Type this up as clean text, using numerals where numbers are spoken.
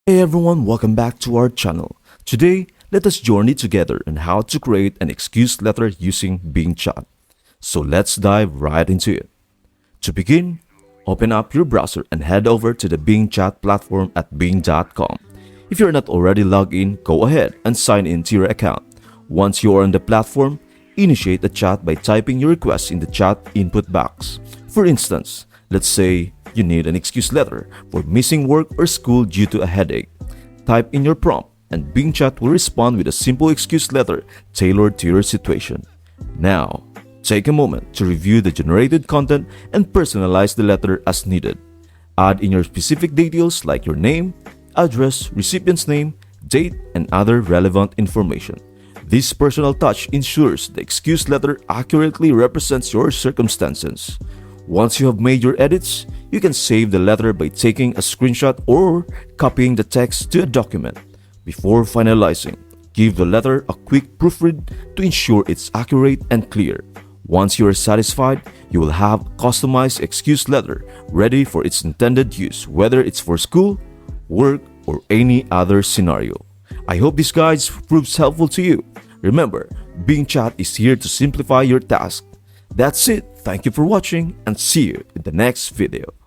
Hey everyone, welcome back to our channel. Today, let us journey together on how to create an excuse letter using Bing Chat. So let's dive right into it. To begin, open up your browser and head over to the Bing Chat platform at bing.com. If you're not already logged in, go ahead and sign in to your account. Once you are on the platform, initiate a chat by typing your request in the chat input box. For instance, let's say you need an excuse letter for missing work or school due to a headache. Type in your prompt and Bing Chat will respond with a simple excuse letter tailored to your situation. Now, take a moment to review the generated content and personalize the letter as needed. Add in your specific details like your name, address, recipient's name, date, and other relevant information. This personal touch ensures the excuse letter accurately represents your circumstances. Once you have made your edits, you can save the letter by taking a screenshot or copying the text to a document. Before finalizing, give the letter a quick proofread to ensure it's accurate and clear. Once you are satisfied, you will have a customized excuse letter ready for its intended use, whether it's for school, work, or any other scenario. I hope this guide proves helpful to you. Remember, Bing Chat is here to simplify your task. That's it. Thank you for watching and see you in the next video.